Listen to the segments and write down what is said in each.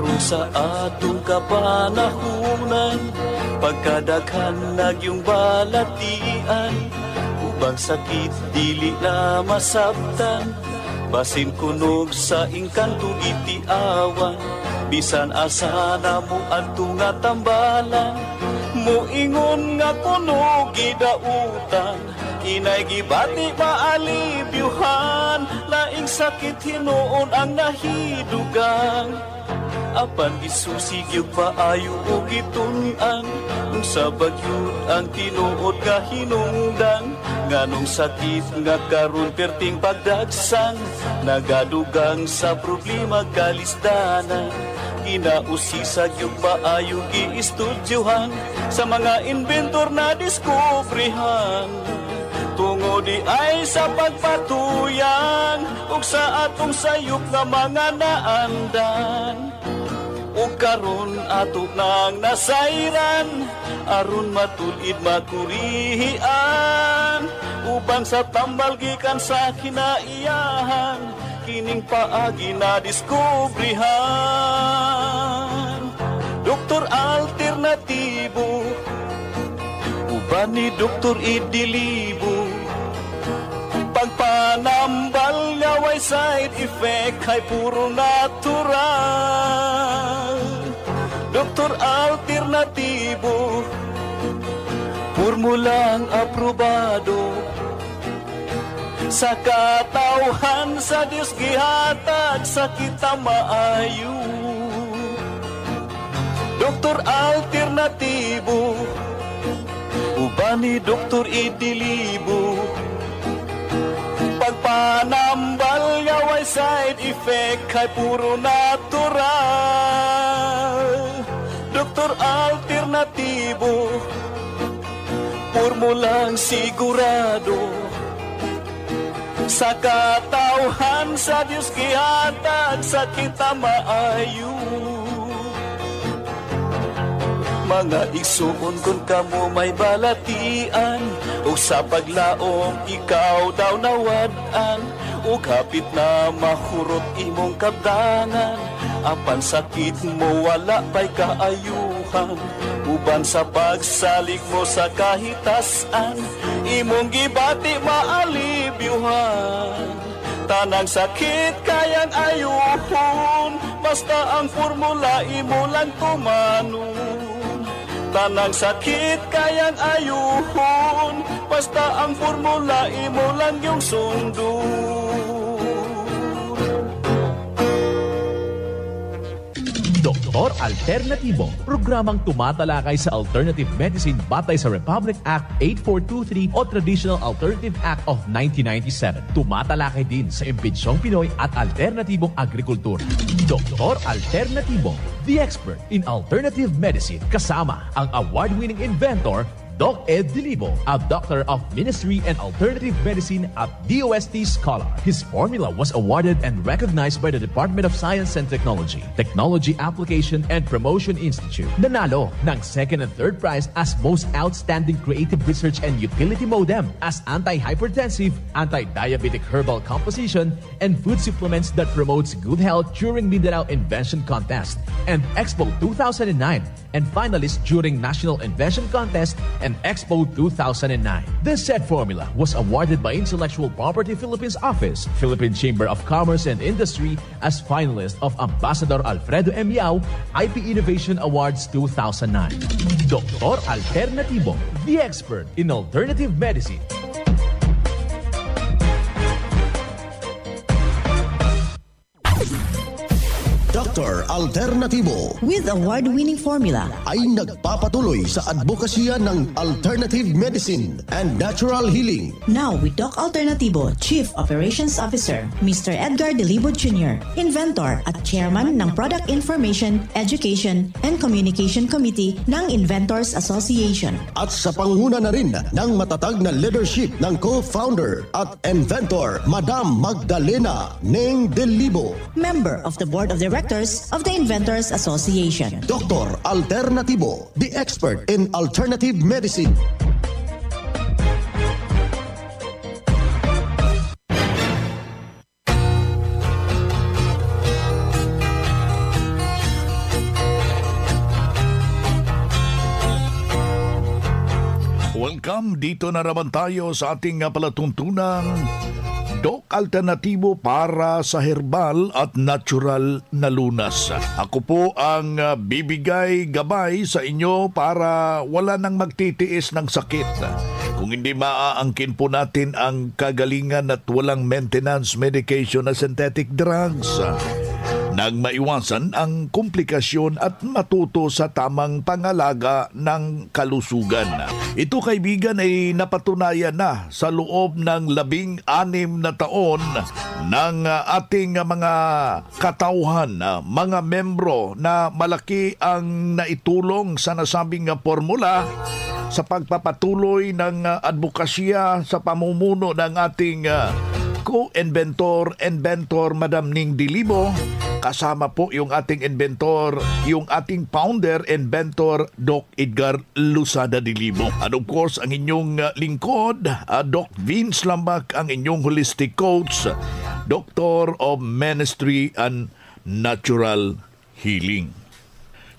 karon sa atong kapanahunan, pagkadaghan nagyong balatian, ubang sakit dili na masabtan, basin kunog sa ingkantong itiawan, bisan asa na mo adto nga tambalan, moingon nga kunog gidautan, inay gibati maalibyuhan, laing sakit hinuon ang nahidugang, apan gisusig yung paayo o gitunan, kung sa bagyod ang tinuod nga hinungdan, nganong sakit nga karon perting pagdagsang, nagadugang sa problema kalisdanan, kinausisag yung paayo giistudyohan, sa mga inventor na diskubrihan, tungo di ay sa pagpatuyan, ug sa atong sayop nga mga naandan, ug karon ato nang nasayran, aron matulid makurihian, ubang sa tambal gikan sa kinaiyahan, kining paagi na diskubrihan. Doktor alternatibo, uban ni Doktor Idilibo, pagpanambal nga way side effect ay puro natural. Doktor alternatibo, formulang aprobado, sa katawhan sa Diyos gihatag sa kita maayo. Doktor alternatibo, uban ni Doktor Idilibo, pagpanambal nga way side effect ay puro natural. Doktor alternatibo, formulang sigurado, sa katawhan sa Diyos gihatag sa kita maayo. Mga igsuon kung kamo may balatian, o sa paglaom ikaw daw nawadan, o kapit na mahurot imong kabdangan, apan sakit mo wala pa'y kaayuhan, uban sa pagsalig mo sa kahitasan, imong gibati maalibyuhan, tanang sakit kayang ayuhon, basta ang formula imo lang tumanon. Tanang sakit kayang ayuhon, basta ang formula imo lang yung sundon. Doktor Alternatibo, programang tumatalakay sa alternative medicine batay sa Republic Act 8423 o Traditional Alternative Act of 1997. Tumatalakay din sa imbitsyong Pinoy at alternatibong agrikultura. Doktor Alternatibo, the expert in alternative medicine, kasama ang award-winning inventor Doc Ed Dilibo, a doctor of ministry and alternative medicine at DOST Scholar. His formula was awarded and recognized by the Department of Science and Technology, Technology Application and Promotion Institute. Nanalo ng second and third prize as Most Outstanding Creative Research and Utility Modem, as Anti-Hypertensive, Anti-Diabetic Herbal Composition, and Food Supplements that promotes good health during Mindanao Invention Contest and Expo 2009, and finalist during National Invention Contest and Expo 2009. This said formula was awarded by Intellectual Property Philippines Office, Philippine Chamber of Commerce and Industry as finalist of Ambassador Alfredo M. Yao IP Innovation Awards 2009. Doktor Alternatibo, the expert in alternative medicine. Dr. Alternatibo with award-winning formula ay nagpapatuloy sa advokasya ng alternative medicine and natural healing. Now with Doc Alternatibo, Chief Operations Officer, Mr. Edgar Dilibo Jr., Inventor at Chairman ng Product Information, Education and Communication Committee ng Inventors Association. At sa panguna na rin ng matatag na leadership ng co-founder at inventor, Madam Magdalena Neng Dilibo, Member of the Board of Directors of the Inventors Association. Dr. Alternatibo, the expert in alternative medicine. dito na naman tayo sa ating palatuntunan. Doc Alternatibo para sa herbal at natural na lunas. Ako po ang bibigay gabay sa inyo para wala nang magtitiis ng sakit. Kung hindi maaangkin po natin ang kagalingan at walang maintenance medication na synthetic drugs, nang maiwasan ang komplikasyon at matuto sa tamang pangalaga ng kalusugan. Ito kaibigan ay napatunayan na sa loob ng 16 na taon ng ating mga katauhan, mga membro na malaki ang naitulong sa nasabing formula sa pagpapatuloy ng advokasya sa pamumuno ng ating co-inventor, Madam Ning Dilibo. Kasama po yung ating inventor, yung ating founder, inventor, Doc Edgar Lusada Dilibo. And of course, ang inyong lingkod, Doc Vince Lambak, ang inyong holistic coach, Doctor of Ministry and Natural Healing.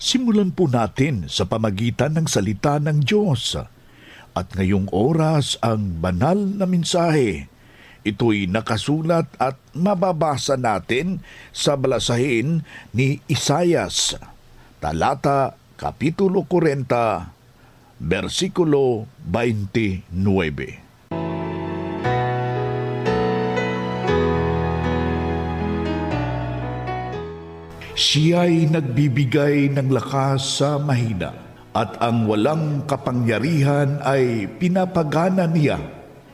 Simulan po natin sa pamagitan ng salita ng Diyos. At ngayong oras ang banal na mensahe. Ito'y nakasulat at mababasa natin sa balasahin ni Isayas, talata Kapitulo 40, versikulo 29. Siya'y nagbibigay ng lakas sa mahina, at ang walang kapangyarihan ay pinapagana niya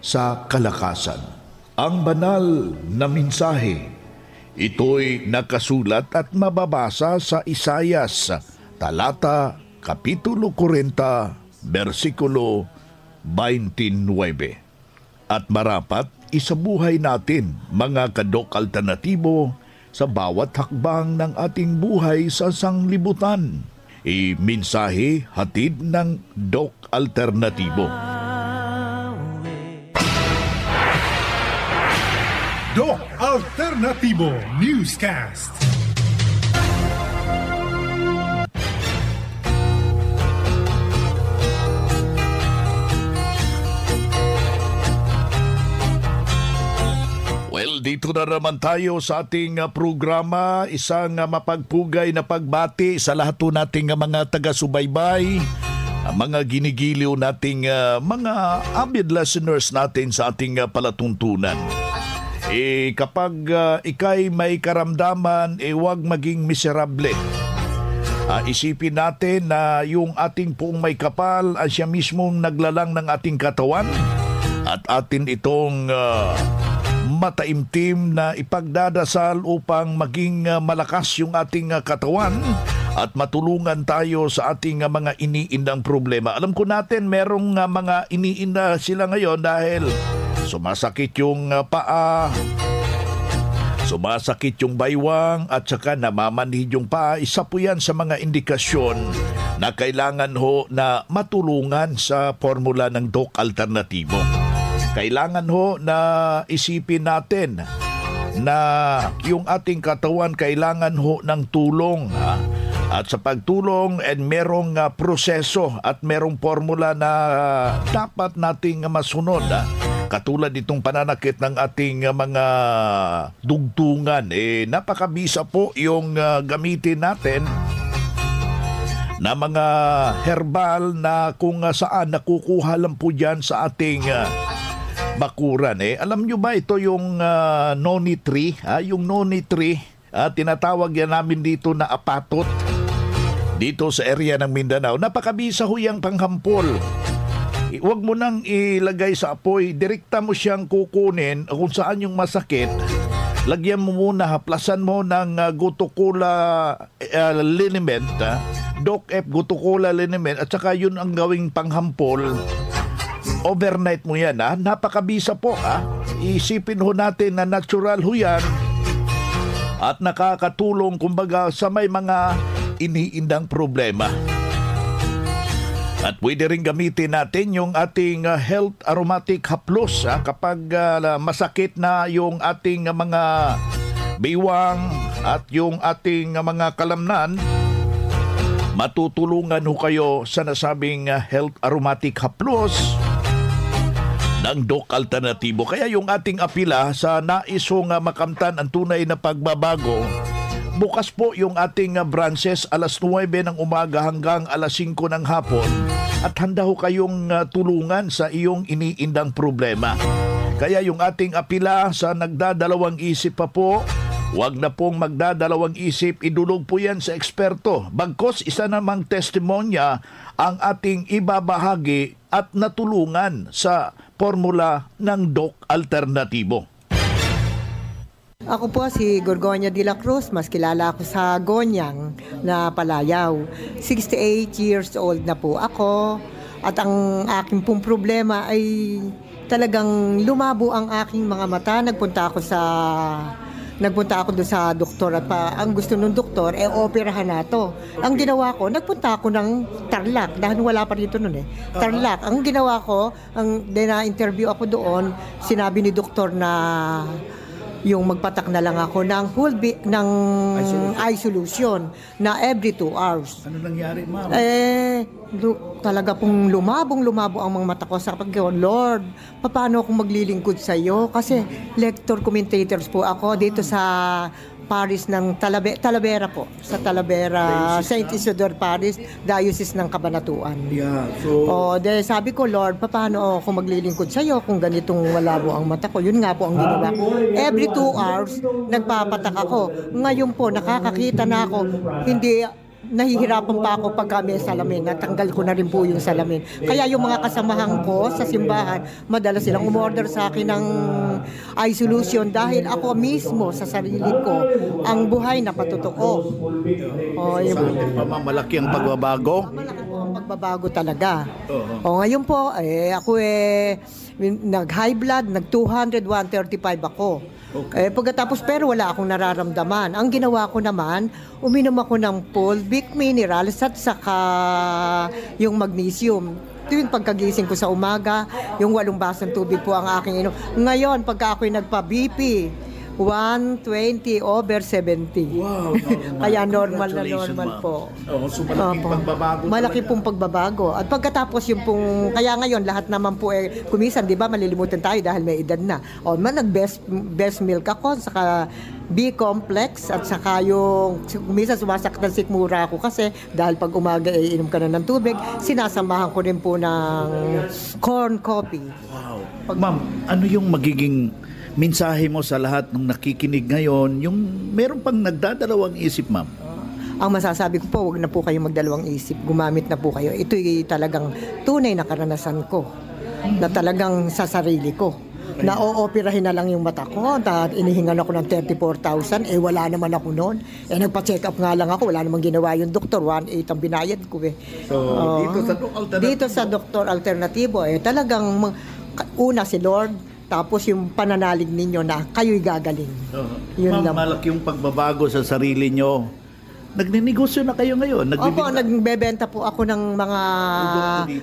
sa kalakasan. Ang banal na mensahe, ito'y nakasulat at mababasa sa Isayas, talata Kapitulo 40, versikulo 29. At marapat isabuhay natin, mga kadok alternatibo, sa bawat hakbang ng ating buhay sa sanglibutan. Mensahe hatid ng Doc Alternatibo. Doc Alternatibo Newscast. Well, dito na naman tayo sa ating programa. Isang mapagpugay na pagbati sa lahat po nating mga taga-subaybay, mga ginigiliw nating mga avid listeners natin sa ating palatuntunan. Kapag ikay may karamdaman, huwag maging miserable. Isipin natin na yung ating pong may kapal ay siya mismong naglalang ng ating katawan at atin itong mataimtim na ipagdadasal upang maging malakas yung ating katawan at matulungan tayo sa ating mga iniindang problema. Alam ko natin merong mga iniinda sila ngayon dahil sumasakit yung paa, sumasakit yung baywang at saka namamanhid yung paa. Isa po yan sa mga indikasyon na kailangan ho na matulungan sa formula ng Doc Alternatibo. Kailangan ho na isipin natin na yung ating katawan kailangan ho ng tulong. At sa pagtulong, merong proseso at merong formula na dapat nating masunod. Katulad itong pananakit ng ating mga dugtungan. Napakabisa po yung gamitin natin na mga herbal na kung saan nakukuha lang po dyan sa ating bakuran. Alam nyo ba ito yung noni tree? Yung noni tree, tinatawag yan namin dito na apatot. Dito sa area ng Mindanao, napakabisa ho yung panghampol. Huwag mo nang ilagay sa apoy, direkta mo siyang kukunin kung saan yung masakit. Lagyan mo muna, haplasan mo ng Gutucola liniment, Doc F Gutucola liniment, at saka yun ang gawing panghampol. Overnight mo yan, napakabisa po. Isipin ho natin na natural ho yan at nakakatulong kumbaga sa may mga iniindang problema. At pwede rin gamitin natin yung ating Health Aromatic Haplos kapag masakit na yung ating mga biwang at yung ating mga kalamnan. Matutulungan ho kayo sa nasabing Health Aromatic Haplos ng Doc Alternatibo. Kaya yung ating apila sa naisong makamtan ang tunay na pagbabago, bukas po yung ating branches alas 9 ng umaga hanggang alas 5 ng hapon at handa ho kayong tulungan sa iyong iniindang problema. Kaya yung ating apila sa nagdadalawang isip pa po, huwag na pong magdadalawang isip, idulog po yan sa eksperto. Bagkos isa namang testimonya ang ating ibabahagi at natulungan sa formula ng Doc Alternatibo. Ako po si Gorgonia de la Cruz, mas kilala ako sa Gonyang na Palayaw. 68 years old na po ako at ang aking pong problema ay talagang lumabo ang aking mga mata. Nagpunta ako doon sa doktor at ang gusto ng doktor operahan na to. Ang ginawa ko, nagpunta ako ng Tarlac dahil wala pa rito noon Tarlac. Ang ginawa ko, na-interview ako doon, sinabi ni doktor na yung magpatak na lang ako ng eye solution na every 2 hours. Ano nangyari, ma'am? Talaga pong lumabo ang mga mata ko. Sa Lord, paano ako maglilingkod sa iyo? Kasi lector commentators po ako dito sa Paris ng Talavera po. Sa Talavera, St. Isidore Paris, Diocese ng Cabanatuan. Yeah, so... sabi ko, Lord, paano ako maglilingkod sa iyo kung ganitong malabo ang mata ko? Yun nga po ang ginawa ko. Every 2 hours, nagpapatak ako. Ngayon po, nakakakita na ako. Nahihirapan pa ako pagka may salamin. Natanggal ko na rin po yung salamin. Kaya yung mga kasamahan ko sa simbahan, madalas silang umorder sa akin ng eye solution dahil ako mismo sa sarili ko ang buhay na patotoo. Malaki ang pagbabago? Malaki po ang pagbabago talaga. Ngayon po, ako nag-high blood, nag-200, 135 ako. Okay. Pagkatapos pero wala akong nararamdaman. Ang ginawa ko naman, uminom ako ng Fulvic Minerals at saka yung magnesium. Tuwing pagkagising ko sa umaga, yung 8 basong tubig po ang aking inom. Ngayon, pagka ako'y nagpa-BP, 120/70. Wow. Kaya normal po. So malaking pagbabago. Malaki pong pagbabago. At pagkatapos yung pong, kaya ngayon lahat naman po kumisan, di ba, malilimutan tayo dahil may edad na. Nag-best milk ako, saka B-complex, at saka yung kumisan sumasakit ng sikmura ako kasi dahil pag umaga inom ka na ng tubig, sinasamahan ko rin po ng corn coffee. Wow. Ma'am, ano yung magiging mensahe mo sa lahat ng nakikinig ngayon, yung meron pang nagdadalawang isip, ma'am? Ang masasabi ko po, huwag na po kayong magdalawang isip. Gumamit na po kayo. Ito'y talagang tunay na karanasan ko. Na talagang sa sarili ko. Na-ooperahin na lang yung mata ko. Inihingan ako ng 34,000. Wala naman ako noon. Nagpa-check up nga lang ako. Wala namang ginawa yung doktor. 1,800 ang binayad ko So, dito sa Doktor Alternatibo, talagang una si Lord, tapos yung pananalig ninyo na kayo'y gagaling. Yun lang. Malaki yung pagbabago sa sarili nyo. Nagninegosyo na kayo ngayon? Opo, nagbebenta po ako ng mga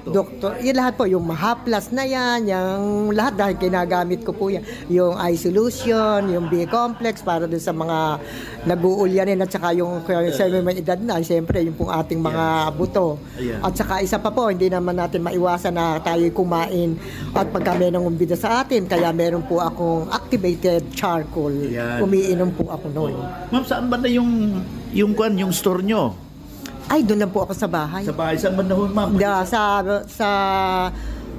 doktor. Yung lahat po, yung Mahaplas na yan, yung lahat dahil kinagamit ko po yan. Yung eye solution, yung B-complex para dun sa mga nag-uulyanin at saka yung may edad na, siyempre yung pong ating mga buto. At saka isa pa po, hindi naman natin maiwasan na tayo'y kumain at pagka may nangumbida sa atin, kaya meron po akong activated charcoal. Umiinom po ako noon. Ma'am, saan ba na yung store nyo? Ay, doon lang po ako sa bahay. Sa bahay? Saan ba na ma'am?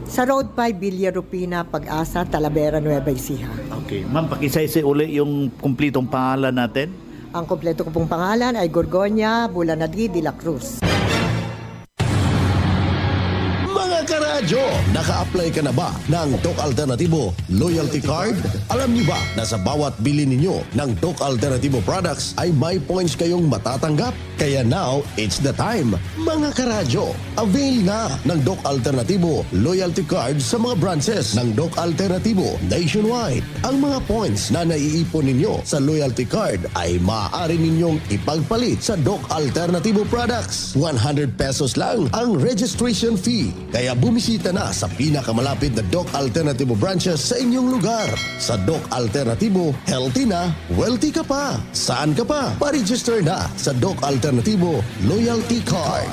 Sa Road 5, Villa Rupina, Pag-asa, Talavera, Nueva Ecija. Okay. Ma'am, pakisaysi uli yung kumplitong pangalan natin. Ang kumpleto ko pong pangalan ay Gorgonia Bulanadi de la Cruz. Karadyo, naka-apply ka na ba ng Doc Alternatibo Loyalty Card? Alam niyo ba na sa bawat bili ninyo ng Doc Alternatibo products ay may points kayong matatanggap? Kaya now, it's the time. Mga karadyo, avail na ng Doc Alternatibo Loyalty Card sa mga branches ng Doc Alternatibo nationwide. Ang mga points na naiipon ninyo sa Loyalty Card ay maaari ninyong ipagpalit sa Doc Alternatibo products. 100 pesos lang ang registration fee. Kaya bumisita na sa pinakamalapit na Doc Alternatibo branches sa inyong lugar. Sa Doc Alternatibo, healthy na, wealthy ka pa. Saan ka pa? Pa-register na sa Doc Alternatibo Loyalty Card.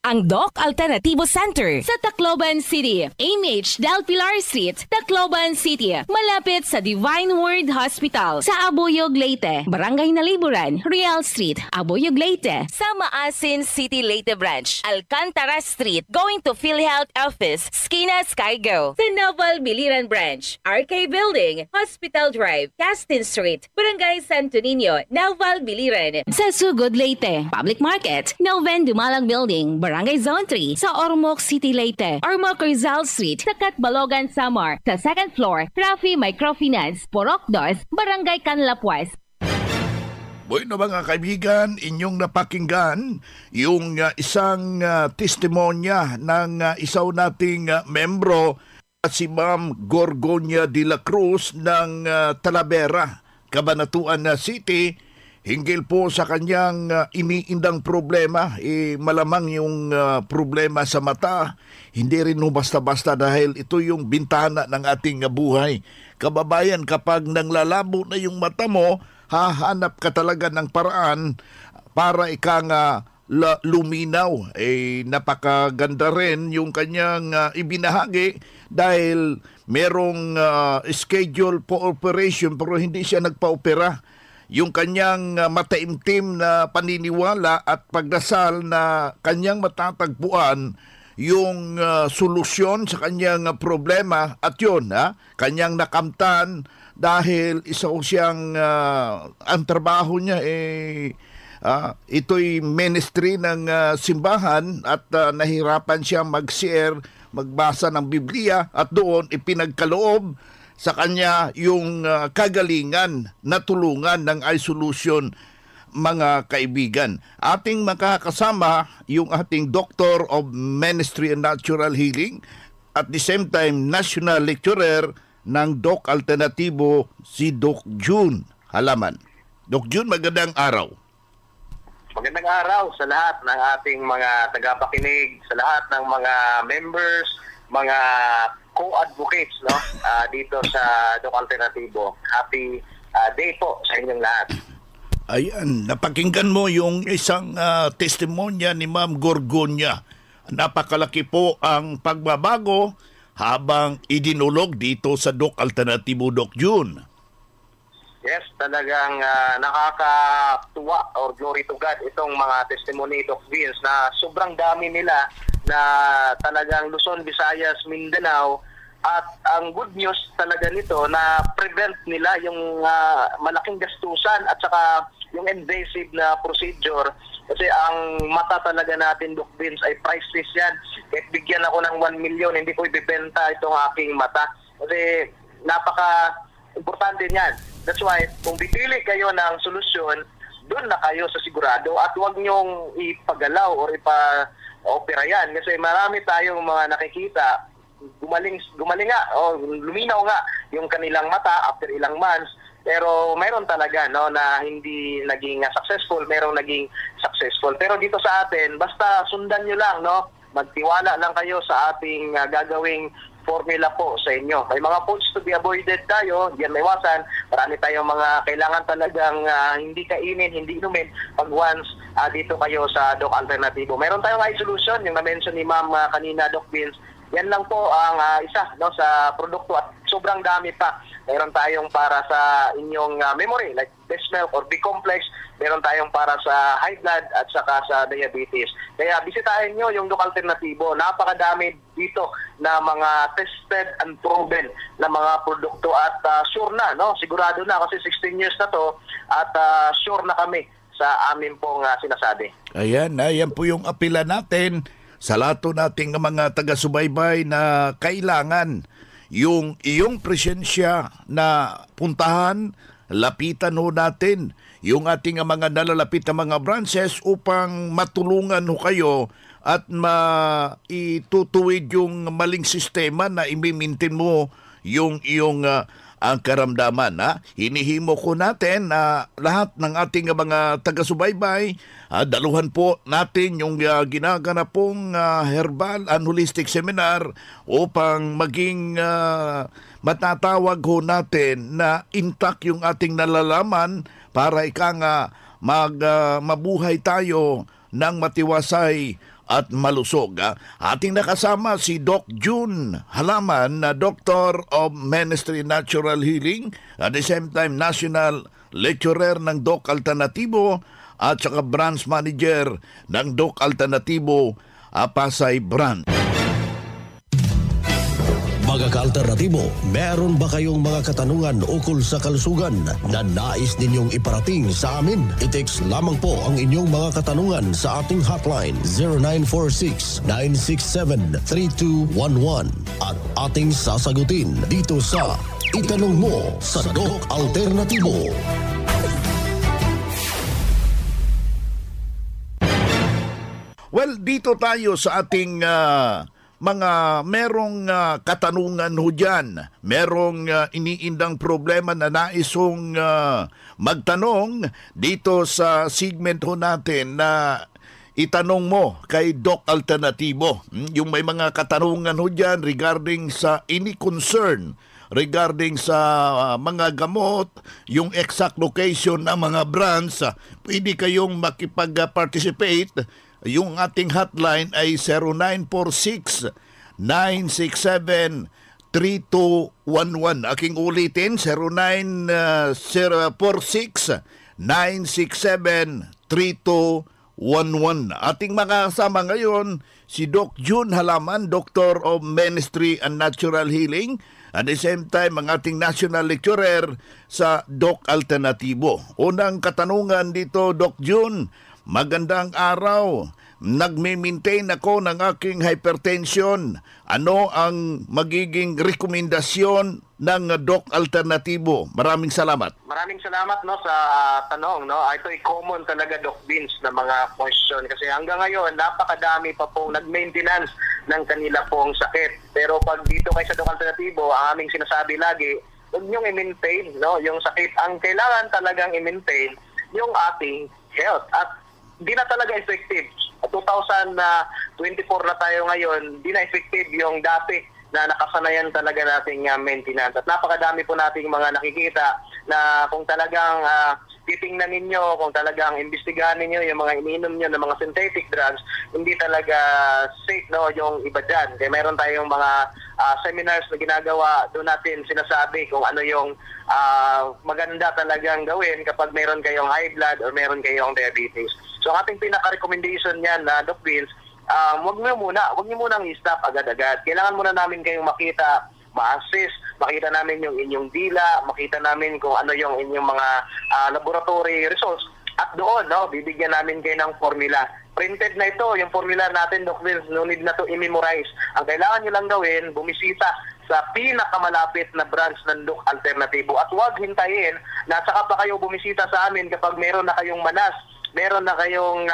ang Doc Alternativo Center sa Tacloban City, AMH Del Pilar Street, Tacloban City, malapit sa Divine Word Hospital sa Abuyog, Leyte, Barangay Naliburan, Real Street, Abuyog, Leyte, sa Maasin City, Leyte Branch, Alcantara Street, going to PhilHealth Office, Skina Skygo, sa Naval Biliran Branch, RK Building, Hospital Drive, Castin Street, Barangay Santo Niño, Naval Biliran, sa Sugod, Leyte, Public Market, Noven Dumalang Building, Barangay Zone 3, sa Ormoc City, Leyte, Ormoc Rizal Street, sa Catbalogan, Samar, sa second floor, Rafi Microfinance, Porok 2, Barangay Canlapuas. Bueno mga kaibigan, inyong napakinggan yung isang testimonya ng isaw nating membro, si Ma'am Gorgonia de la Cruz ng Talavera, Cabanatuan City, hinggil po sa kanyang iniindang problema. Malamang yung problema sa mata, hindi rin basta-basta dahil ito yung bintana ng ating buhay. Kababayan, kapag nanglalabo na yung mata mo, hahanap ka talaga ng paraan para luminaw. Napakaganda rin yung kanyang ibinahagi dahil merong schedule po operation pero hindi siya nagpa-opera. Yung kanyang mataimtim na paniniwala at pagdasal na kanyang matatagpuan yung solusyon sa kanyang problema at yun, kanyang nakamtan dahil isa siyang ang trabaho niya ito'y ministry ng simbahan at nahirapan siya mag-share, magbasa ng Biblia at doon ipinagkaloob sa kanya yung kagalingan na tulungan ng iSolution, mga kaibigan. Ating makakasama yung ating Doctor of Ministry and Natural Healing at the same time National Lecturer ng Doc Alternativo, si Doc June Halaman. Doc June, magandang araw. Magandang araw sa lahat ng ating mga tagapakinig, sa lahat ng mga members, mga co-advocates dito sa Doc Alternativo. Happy day po sa inyong lahat. Ayan, napakinggan mo yung isang testimonya ni Ma'am Gorgonia. Napakalaki po ang pagbabago habang idinulog dito sa Doc Alternativo, Doc June. Yes, talagang nakakatuwa or glory to God itong mga testimony, Doc Vince, na sobrang dami nila na talagang Luzon, Visayas, Mindanao. At ang good news talaga nito na prevent nila yung malaking gastusan at saka yung invasive na procedure. Kasi ang mata talaga natin, Doc Vince, ay priceless yan. Kahit bigyan ako ng 1 million, hindi ko ibibenta itong aking mata. Kasi napaka-importante niyan. That's why, kung pipili kayo ng solusyon, doon na kayo sa sigurado at huwag niyong ipagalaw o ipa-opera yan. Kasi marami tayong mga nakikita, gumaling nga o luminaw nga yung kanilang mata after ilang months, pero mayroon talaga na hindi naging successful, mayroon naging successful. Pero dito sa atin, basta sundan nyo lang, magtiwala lang kayo sa ating gagawing formula po sa inyo. May mga foods to be avoided tayo, diyan may iwasan. Marami tayong mga kailangan talagang hindi kainin, hindi inumin pag once dito kayo sa Doc Alternativo. Meron tayong iSolution, yung na-mention ni Ma'am kanina, Doc Vince. Yan lang po ang isa sa produkto at sobrang dami pa. Meron tayong para sa inyong memory like breast milk or B-complex. Meron tayong para sa high blood at saka sa diabetes. Kaya bisitahin nyo yung Doc Alternativo. Napakadami dito na mga tested and proven na mga produkto at sure na, sigurado na kasi 16 years na to at sure na kami sa amin pong sinasabi. Ayan po yung apela natin sa lahat nating mga taga-subaybay na kailangan yung iyong presensya na puntahan, lapitan natin yung ating mga nalalapit na mga branches upang matulungan kayo at maitutuwid yung maling sistema na imimintin mo yung iyong ang karamdaman. Hinihimo ko natin na lahat ng ating mga taga-subaybay, daluhan po natin yung ginaganap pong herbal and holistic seminar upang maging matatawag natin na intact yung ating nalalaman para mabuhay tayo ng matiwasay at malusog. Ating nakasama si Doc June Halaman, na Doctor of Ministry Natural Healing, at the same time National Lecturer ng Doc Alternatibo at saka Branch Manager ng Doc Alternatibo Pasay Branch. Mga ka-alternatibo, meron ba kayong mga katanungan ukol sa kalusugan na nais ninyong iparating sa amin? I-text lamang po ang inyong mga katanungan sa ating hotline 0946-967-3211 at ating sasagutin dito sa Itanong Mo sa Doc Alternatibo. Well, dito tayo sa ating mga merong katanungan ho dyan, merong iniindang problema na naisong magtanong dito sa segment ho natin na itanong mo kay Doc Alternatibo. Yung may mga katanungan ho dyan regarding sa any concern, regarding sa mga gamot, yung exact location ng mga brands, pwede kayong makipag-participate. Yung ating hotline ay 0946-967-3211. Aking ulitin, 0946-967-3211. Ating mga kasama ngayon, si Doc June Halaman, Doctor of Ministry and Natural Healing, at the same time, ang ating National Lecturer sa Doc Alternatibo. Unang katanungan dito, Doc June, magandang araw. Nagme-maintain ako ng aking hypertension. Ano ang magiging rekomendasyon ng Doc Alternatibo? Maraming salamat. Maraming salamat sa tanong. Ito ay common talaga, Doc Vince, na mga question. Kasi hanggang ngayon, napakadami pa pong nag-maintenance ng kanila pong sakit. Pero pag dito kayo sa Doc Alternatibo, ang aming sinasabi lagi, huwag niyong i-maintain yung sakit. Ang kailangan talagang i-maintain yung ating health. At di na talaga effective. 2024 na tayo ngayon, di na effective yung dati na nakasanayan talaga nating maintenance. At napakadami po nating mga nakikita na kung talagang titingnan ninyo, kung talagang imbestigahan ninyo yung mga iniinom nyo ng mga synthetic drugs, hindi talaga safe yung iba dyan. Kaya meron tayong mga seminars na ginagawa, doon natin sinasabi kung ano yung maganda talagang gawin kapag meron kayong high blood or meron kayong diabetes. So ang ating pinaka-recommendation niyan na Doc Vince, huwag niyo munang i-stop agad-agad. Kailangan muna namin kayong makita, ma-assess, makita namin yung inyong dila, makita namin kung ano yung inyong mga laboratory results. At doon, bibigyan namin kayo ng formula. Printed na ito, yung formula natin, Doc Vince, no need na to i-memorize. Ang kailangan nyo lang gawin, bumisita sa pinakamalapit na branch ng Doc Alternatibo. At huwag hintayin na saka pa kayo bumisita sa amin kapag meron na kayong manas, meron na kayong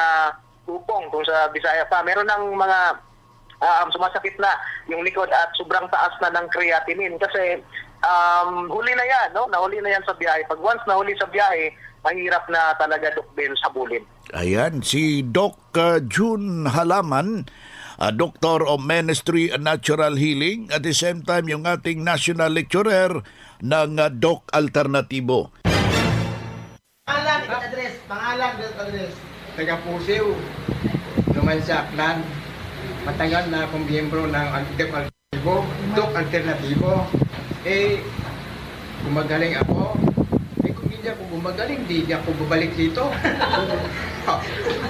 upong, kung sa Bisaya pa, meron ng mga sumasakit na yung likod at sobrang taas na ng creatinine. Kasi huli na yan, nahuli na yan sa biyahe. Pag once nahuli sa biyahe, mahirap na talaga, Doc Vince, habulin. Ayan, si Doc June Halaman, Doctor of Ministry and Natural Healing, at the same time yung ating National Lecturer ng Doc Alternatibo. Pangalan, address. Taga Pusiw, naman sa Aklan. Matagal na akong miyembro ng Doc Alternatibo. Gumagaling ako. Kung hindi ako gumagaling, hindi ako bubalik dito.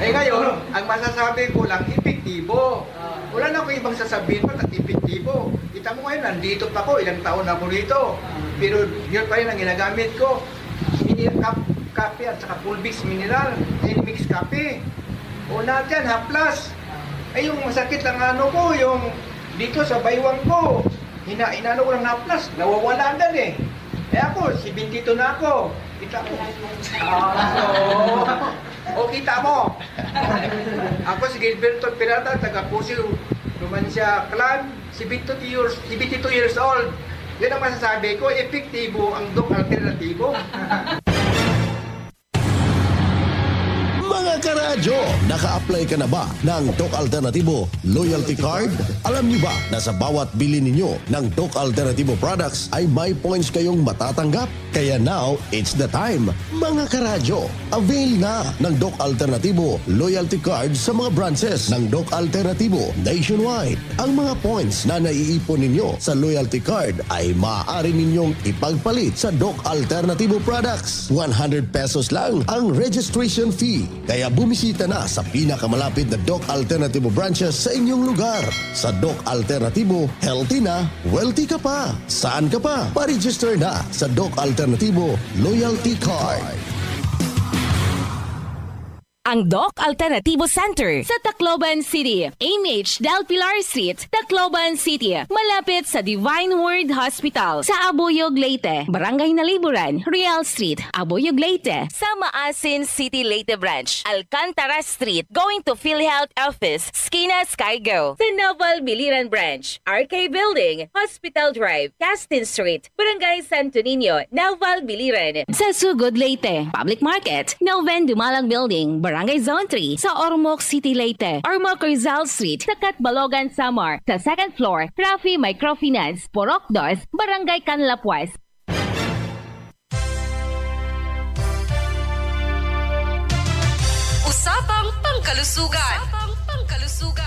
Ngayon, ang masasabi ko lang, epektibo. Wala na akong ibang sasabihin pa at epektibo. Kita mo ngayon, nandito pa ako, ilang taon na ako dito. Pero yun pa rin ang ginagamit ko. Kape at saka Pulbix Mineral, Mix Kape. O lahat yan, Haplas. Ay yung masakit ang ko, yung dito sa baywang ko. Inano ko ng Haplas, nawawala agad eh. Ako, 72 na ako. Kita mo. Kita mo. Ako si Gilberto Pirata, taga Pusiw, Numancia Clan, 72 years old. Yan ang masasabi ko, epektibo ang Doc Alternatibo. Mga Mga karadyo, naka-apply ka na ba ng Doc Alternatibo Loyalty Card? Alam niyo ba na sa bawat bili ninyo ng Doc Alternatibo products ay may points kayong matatanggap? Kaya now, it's the time. Mga karadyo, avail na ng Doc Alternatibo Loyalty Card sa mga branches ng Doc Alternatibo nationwide. Ang mga points na naiipon ninyo sa Loyalty Card ay maaari ninyong ipagpalit sa Doc Alternatibo products. 100 pesos lang ang registration fee. Kaya bumisita na sa pinakamalapit na Doc Alternatibo branches sa inyong lugar. Sa Doc Alternatibo, healthy na, wealthy ka pa. Saan ka pa? Pa-register na sa Doc Alternatibo Loyalty Card. Ang Doc Alternativo Center sa Tacloban City, AMH Del Pilar Street, Tacloban City, malapit sa Divine Word Hospital sa Abuyog, Leyte, Barangay Naliburan, Real Street, Abuyog, Leyte, sa Maasin City, Leyte Branch, Alcantara Street, going to PhilHealth Office, Skina Skygo, sa Naval Biliran Branch, RK Building, Hospital Drive, Castin Street, Barangay Santo Niño, Naval Biliran, sa Sugod, Leyte, Public Market, Noven Dumalang Building, Barangay Zone 3 sa Ormoc City, Leyte. Ormoc Rizal Street sa Catbalogan, Samar. Sa second floor, Rafi Microfinance, Porok 2, Barangay Canlapuas. Usapang Pangkalusugan.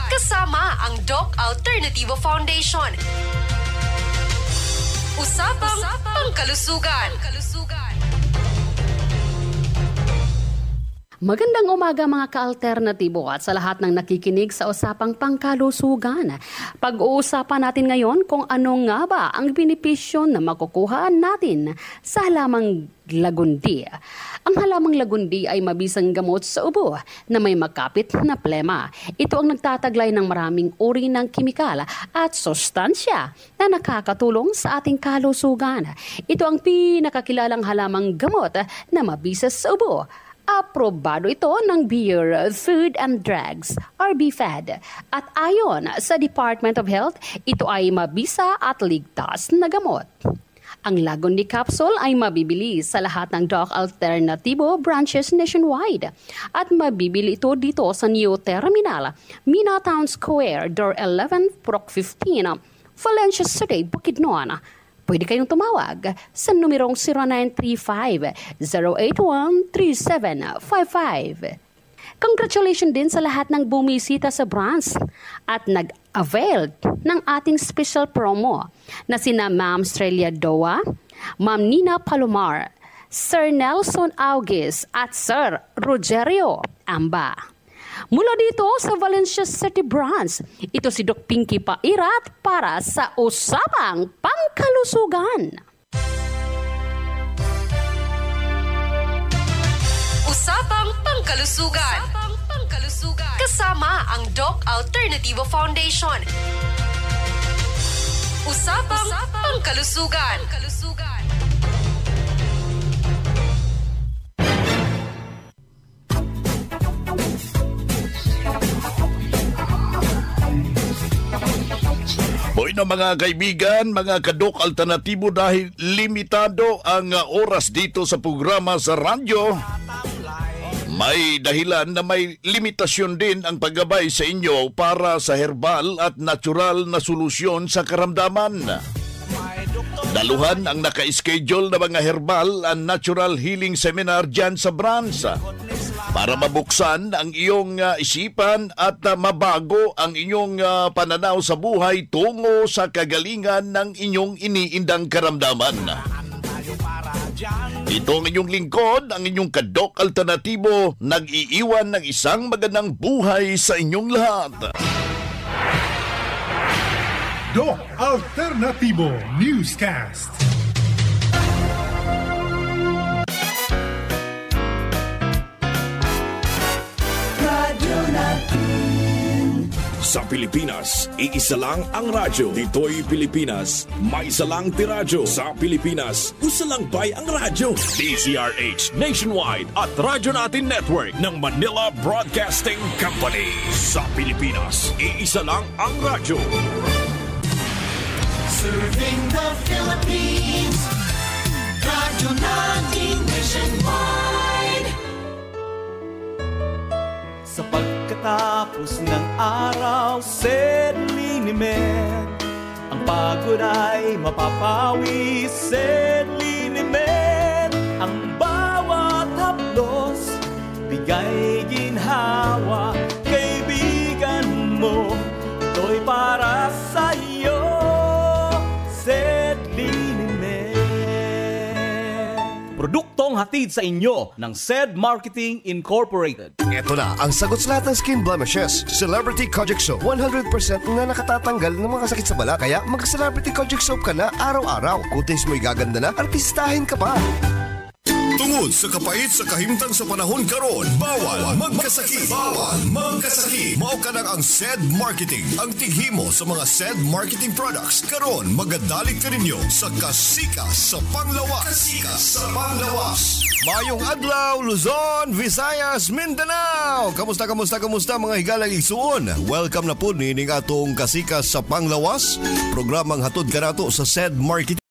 Kasama ang Doc Alternativo Foundation. Usapang Pangkalusugan. Magandang umaga mga ka-alternatibo at sa lahat ng nakikinig sa Usapang Pangkalusugan. Pag-uusapan natin ngayon kung ano nga ba ang benepisyo na makukuha natin sa halamang lagundi. Ang halamang lagundi ay mabisang gamot sa ubo na may makapit na plema. Ito ang nagtataglay ng maraming uri ng kimikal at sustansya na nakakatulong sa ating kalusugan. Ito ang pinakakilalang halamang gamot na mabisa sa ubo. Aprobado ito ng Bureau of Food and Drugs or BFAD. At ayon sa Department of Health, ito ay mabisa at ligtas na gamot. Ang Lagundi Capsule ay mabibili sa lahat ng Doc Alternativo branches nationwide. At mabibili ito dito sa New Terminal, Mina Town Square, Door 11, Proc 15, Valencia City, Bukidnon. Pwede kayong tumawag sa numerong 0935-081-3755. Congratulations din sa lahat ng bumisita sa branch at nag-avail ng ating special promo na sina Ma'am Strelia Doa, Ma'am Nina Palomar, Sir Nelson August at Sir Rogerio Amba. Mula dito sa Valencia City Branch, ito si Doc Pinky Pairat para sa Usapang Pangkalusugan. Usapang Pangkalusugan. Kasama ang Doc Alternativo Foundation. Usapang Pangkalusugan. Boy na mga kaibigan, mga kadok alternatibo, dahil limitado ang oras dito sa programa sa radyo, may dahilan na may limitasyon din ang paggabay sa inyo para sa herbal at natural na solusyon sa karamdaman. Daluhan ang naka-schedule na mga herbal and natural healing seminar dyan sa branch para mabuksan ang iyong isipan at mabago ang inyong pananaw sa buhay tungo sa kagalingan ng inyong iniindang karamdaman. Ito ang inyong lingkod, ang inyong kadok alternatibo, nag-iiwan ng isang magandang buhay sa inyong lahat. Doc Alternativo Newscast. Sa Pilipinas, iisa lang ang radyo. Dito'y Pilipinas, may isa lang tiradyo. Sa Pilipinas, usa lang bay ang radyo. DZRH Nationwide at Radyo Natin Network ng Manila Broadcasting Company. Sa Pilipinas, iisa lang ang radyo. Serving the Philippines, Radyo Natin Nationwide. araw, Sed Linimed. Ang pagod ay mapapawi, Sed Linimed. Ang bawat haplos, bigay ginhawa. Kaibigan mo, ito'y para sa'yo, Sed Linimed. Produktong hatid sa inyo ng SED Marketing Incorporated. Ito na ang sagot sa lahat ng skin blemishes. Celebrity Kojic Soap. 100% na nakatatanggal ng mga sakit sa balat. Kaya mag-Celebrity Kojic Soap ka na araw-araw. Kutis mo'y gaganda na, artistahin ka pa. Tungod sa kapait sa kahimtang sa panahon karon, bawal magkasakit. Bawal magkasakit. Mao ka nang ang SED Marketing, ang tighimo sa mga SED Marketing products. Karon magadalit ka ninyo sa Kasika sa Panglawas. Kasika sa Panglawas. Mayong adlaw, Luzon, Visayas, Mindanao. Kamusta mga higalang igsuon? Welcome na po nining atong Kasika sa Panglawas. Programang hatod kanato sa SED Marketing.